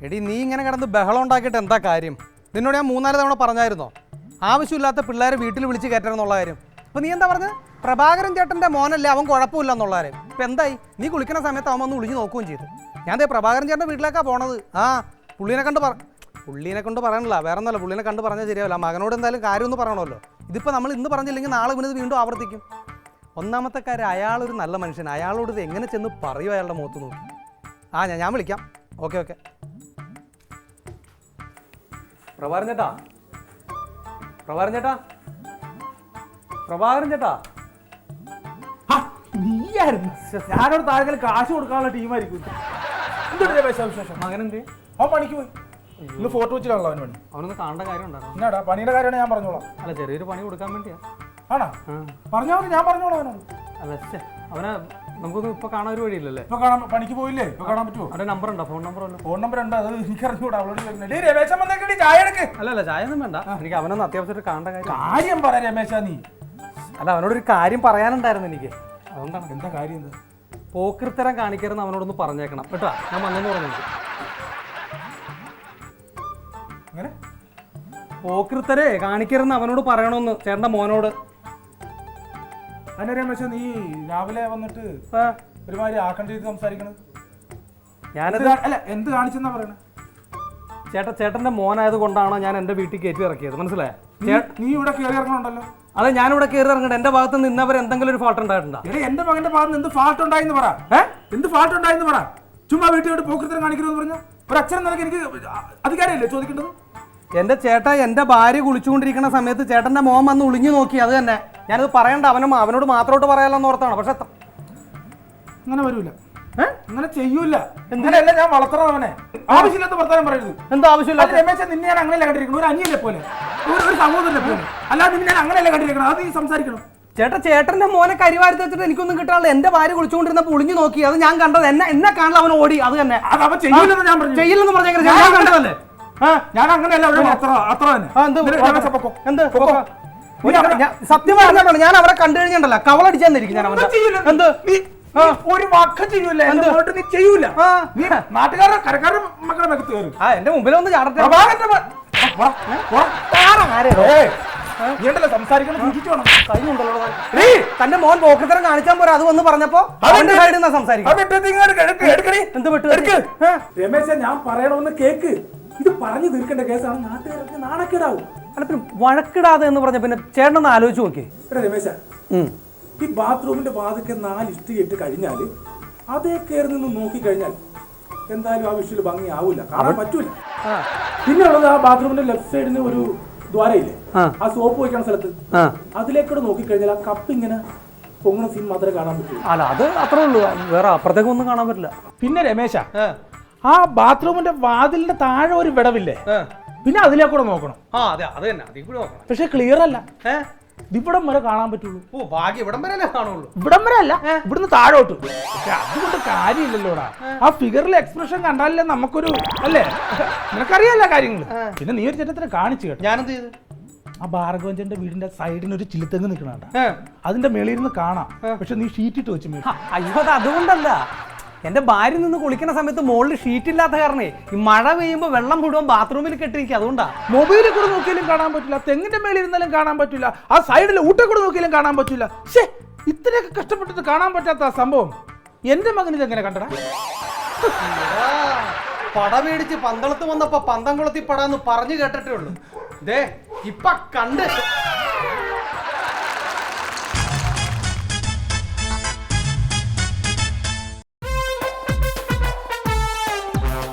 എടി നീ ഇങ്ങനെ കിടന്ന് ബഹളം ഉണ്ടാക്കിയിട്ട് എന്താ കാര്യം? നിന്നോട് ഞാൻ 3-4 തവണ പറഞ്ഞായിരുന്നോ ആവശ്യമില്ലാത്ത പിള്ളേരെ വീട്ടിൽ വിളിച്ച് കയറ്റണം എന്നുള്ള കാര്യം? അപ്പോൾ നീ എന്താ പറഞ്ഞത്? പ്രഭാകരൻ ചേട്ടൻ്റെ മോനല്ലേ, അവൻ കുഴപ്പമില്ല എന്നുള്ള കാര്യം. ഇപ്പം എന്തായി? നീ കുളിക്കുന്ന സമയത്ത് അവൻ ഒന്ന് വിളിച്ച് നോക്കുകയും ചെയ്തു. ഞാൻ പ്രഭാകരൻ ചേട്ടൻ്റെ വീട്ടിലേക്കാണ് പോണത്. പുള്ളീനെ കൊണ്ട് പറയണില്ല, വേറെ ഒന്നല്ല, പുള്ളീനെ കണ്ട് പറഞ്ഞാൽ ശരിയാവില്ല. മകനോട് എന്തായാലും കാര്യമൊന്ന് പറയണമല്ലോ. ഇതിപ്പോൾ നമ്മൾ ഇന്ന് പറഞ്ഞില്ലെങ്കിൽ നാളെ ഇവനത് വീണ്ടും ആവർത്തിക്കും. ഒന്നാമത്തെ കാര്യം, അയാളൊരു നല്ല മനുഷ്യൻ. അയാളോട് ഇത് എങ്ങനെ ചെന്ന് പറയും അയാളുടെ മുഖത്ത് നോക്കി? ഞാൻ വിളിക്കാം. ഓക്കെ. പ്രഭാകരൻ ചേട്ടാ നീയായിരുന്നു. ഞാനോട് താഴെ കാശ് കൊടുക്കാനുള്ള ടീമായിരിക്കും. മകനെന്ത്? അവൻ പണിക്ക് പോയി. ഇന്ന് ഫോട്ടോ വെച്ചിട്ടാണല്ലോ അവന് പണി. അവനൊന്ന് കാണേണ്ട കാര്യം ഉണ്ടായിരുന്നു. എന്നാടാ പണിയുടെ കാര്യമാണ് ഞാൻ പറഞ്ഞോളാം. അല്ല, ചെറിയൊരു പണി കൊടുക്കാൻ വേണ്ടിയാ. ആണോ? പറഞ്ഞാൽ മതി, ഞാൻ പറഞ്ഞോളാം അവനോട്. അല്ല, അവനെ നമുക്കൊന്നും ഇപ്പൊ കാണാൻ ഒരു വഴിയില്ലല്ലേ? ഇപ്പൊ കാണാൻ പണിക്ക് പോയില്ലേ? ഇപ്പൊ കാണാൻ പറ്റുമോ? അവന്റെ നമ്പർ ഉണ്ടോ? ഫോൺ നമ്പർ ഉണ്ട്. അത് എനിക്ക് അറിഞ്ഞൂടാ. അവളോട് രമേശൻ വന്നേക്കടി ചായ എടുക്ക്. അല്ല, ചായ ഒന്നും വേണ്ട. എനിക്ക് അവനൊന്ന് അത്യാവശ്യമായിട്ട് കാണേണ്ട കാര്യം പറ രമേശ. നീ അല്ല, അവനോടൊരു കാര്യം പറയാനുണ്ടായിരുന്നു എനിക്ക്. അതുകൊണ്ടാണ്. എന്താ കാര്യം? എന്താ? പോക്കൃത്തരം കാണിക്കരുന്ന് അവനോടൊന്ന് പറഞ്ഞേക്കണം കേട്ടോ. ഞാൻ വന്നെന്ന് പറഞ്ഞു. അങ്ങനെ പോക്കൃത്തരെ കാണിക്കരുന്ന് അവനോട് പറയണമെന്ന്, ചേട്ടൻ്റെ മോനോട്. അതിനെ രമേശ, നീ രാവിലെ വന്നിട്ട് ഒരുമാതിരി ആക്കണ്ട രീതി സംസാരിക്കണത്. ഞാനത് അല്ല, എന്ത് കാണിച്ചെന്നാ പറയണേ? ചേട്ടൻ്റെ മോനായത് കൊണ്ടാണോ ഞാൻ എൻ്റെ വീട്ടിൽ കയറ്റി ഇറക്കിയത്? മനസ്സിലായോ? നീ ഇവിടെ കയറി ഇറങ്ങണുണ്ടല്ലോ. അതെ, ഞാനിവിടെ കയറി ഇറങ്ങണ്ട. എന്റെ ഭാഗത്ത് നിന്ന് ഇന്നവർ എന്തെങ്കിലും ഒരു ഫാൾട്ട് ഉണ്ടായിട്ടുണ്ടോ? എന്റെ മകന്റെ ഭാഗത്ത് എന്ത് ഫാൾട്ട് ഉണ്ടായിന്ന് പറ. എന്ത് ഫാൾട്ട് ഉണ്ടായിന്ന് പറ. ചുമ്മാ വീട്ടിലോട്ട് പോക്കൃത്തരം കാണിക്കരുതെന്ന് പറഞ്ഞു. ഒരു അച്ഛൻ നിനക്ക് എനിക്ക് അധികാരമില്ലേ ചോദിക്കേണ്ടത്? എന്റെ ചേട്ടാ, എന്റെ ഭാര്യ കുളിച്ചുകൊണ്ടിരിക്കുന്ന സമയത്ത് ചേട്ടന്റെ മോൻ വന്ന് ഒളിഞ്ഞു നോക്കി. അത് തന്നെ ഞാനത് പറയണ്ട. അവനോട് മാത്രോട്ട് പറയാലെന്ന് ഓർത്താണ്. പക്ഷെ അങ്ങനെ വരൂല, അങ്ങനെ ചെയ്യൂല. അങ്ങനെയല്ല ഞാൻ വളർത്തണം അവനെ. ആവശ്യമില്ലാത്ത വർത്താനം പറയരുത്. എന്താ ആവശ്യമില്ല? രമേശ, നിന്നെ ഞാൻ അങ്ങനെയല്ല കണ്ടിരിക്കണം. ഒരു അനിയനെ പോലെ, ഒരു സഹോദരനെ പോലെ. അല്ലാതെ നിന്നെ ഞാൻ അങ്ങനെയല്ല കണ്ടിരിക്കണം. അത് നീ സംസാരിക്കണം. ചേട്ടന്റെ മോനെ കരിവാരി വെച്ചിട്ട് എനിക്കൊന്നും കിട്ടാനുള്ള. എന്റെ ഭാര്യ കുളിച്ചുകൊണ്ടിരുന്നപ്പോൾ ഒളിഞ്ഞു നോക്കി. അത് ഞാൻ കണ്ടത്. എന്നെ കാണാൻ അവൻ ഓടി. അത് തന്നെ ചെയ്യില്ലെന്ന് ഞാൻ പറഞ്ഞു. ചെയ്യില്ലെന്ന് പറഞ്ഞേക്കാം. ഞാൻ കണ്ടതല്ലേ. ഞാൻ അങ്ങനെയല്ല അത്ര തന്നെ. സത്യം പറഞ്ഞാണ് ഞാൻ അവരെ കണ്ടു കഴിഞ്ഞിട്ടല്ല കവളടിച്ചാന്നിരിക്കും. ഞാൻ എന്ത് ഒരു വാക്ക് ചെയ്യൂല. നീ ചെയ്യൂല. നീ നാട്ടുകാരുടെ കരക്കാരുടെ മക്കളുടെ മേഖത്ത് കയറും. എന്റെ മുമ്പിൽ ഒന്ന് ചാടട്ടെ. തന്റെ മോൻ പോക്കത്തരം കാണിച്ചാൽ പോരാ. അത് വന്ന് പറഞ്ഞപ്പോ അവന്റെ സൈഡിൽ നിന്നാ സംസാരിക്കും. രമേശ, ഞാൻ പറയണമെന്ന് കേക്ക്. ഇത് പറഞ്ഞു തീർക്കേണ്ട കേസാണ്. നാട്ടുകാർക്ക് നാണക്കേടാവും. അല്ല, പിന്നെ വഴക്കിടാതെ എന്ന് പറഞ്ഞ പിന്നെ ചേട്ടനൊന്ന് ആലോചിച്ച് നോക്കിയേ. രമേശ, ഈ ബാത്റൂമിന്റെ വാതിക്കെ 4 ഇഷ്ടിക ഇട്ട് കഴിഞ്ഞാല് അതേ കയറി നിന്ന് നോക്കിക്കഴിഞ്ഞാൽ എന്തായാലും ആ വിഷയം ഭംഗി ആവൂല, കാണാൻ പറ്റൂല. പിന്നെ ഉള്ളത് ആ ബാത്റൂമിന്റെ ലെഫ്റ്റ് സൈഡിന് ഒരു ദ്വാരയില്ലേ, ആ സോപ്പ് വയ്ക്കണ സ്ഥലത്ത്, അതിലേക്കൂടെ നോക്കിക്കഴിഞ്ഞാൽ ആ കപ്പ് ഇങ്ങനെ പൊങ്ങണ സീൻ മാത്രമേ കാണാൻ പറ്റൂ. അല്ല, അത് അത്രേ ഉള്ളൂ. വേറെ അപ്പുറത്തേക്ക് ഒന്നും കാണാൻ പറ്റില്ല. പിന്നെ രമേശ, ആ ബാത്റൂമിന്റെ വാതിലിന്റെ താഴെ ഒരു വിടവില്ലേ, പിന്നെ അതിലേക്കൂടെ നോക്കണം. പക്ഷെ ക്ലിയർ അല്ല. ഇവിടം വരെ കാണാൻ പറ്റുള്ളൂ. ഇവിടം വരെ കാണുള്ളൂ. ഇവിടം വരെ അല്ല, ഇവിടുന്ന് താഴോട്ട്. പക്ഷെ അതുകൊണ്ട് കാര്യമില്ലല്ലോടാ. ആ ഫിഗറിലെ എക്സ്പ്രഷൻ കണ്ടാലേ നമുക്കൊരു അല്ലേ, നിനക്കറിയാല്ല കാര്യങ്ങള്. പിന്നെ നീ ഒരു ചേട്ടത്തിനെ കാണിച്ചു കേട്ടോ. ഞാനെന്ത് ചെയ്തു? ആ ഭാർഗവന്റെ വീടിന്റെ സൈഡിന് ഒരു ചിലിത്തെങ്ങ് നിൽക്കണ, അതിന്റെ മേളിരുന്ന് കാണാം. പക്ഷെ നീ ഷീറ്റിട്ട് വെച്ച് മേടിച്ചു. അയ്യോ, അത് അതുകൊണ്ടല്ല. എന്റെ ഭാര്യ നിന്ന് കുളിക്കുന്ന സമയത്ത് മുകളിൽ ഷീറ്റ് ഇല്ലാത്ത കാരണേ ഈ മഴ പെയ്യുമ്പോൾ വെള്ളം മുഴുവൻ ബാത്റൂമിൽ കെട്ടിരിക്കുക. അതുകൊണ്ടാ. മൊബൈലിൽ കൂടെ നോക്കിയാലും കാണാൻ പറ്റില്ല, തെങ്ങിന്റെ മേളിൽ ഇരുന്നാലും കാണാൻ പറ്റില്ല, ആ സൈഡിൽ ഊട്ട കൂടെ നോക്കിയാലും കാണാൻ പറ്റില്ല. ശേ, ഇത്രയൊക്കെ കഷ്ടപ്പെട്ടിട്ട് കാണാൻ പറ്റാത്ത സംഭവം എന്റെ മകൻ ഇതെങ്ങനെ കണ്ടടാ? പട മേടിച്ച് പന്തളത്ത് വന്നപ്പോ പന്തംകുളത്തി പടാന്ന് പറഞ്ഞു കേട്ടിട്ടേ ഉള്ളൂ. ഇപ്പൊ കണ്ട്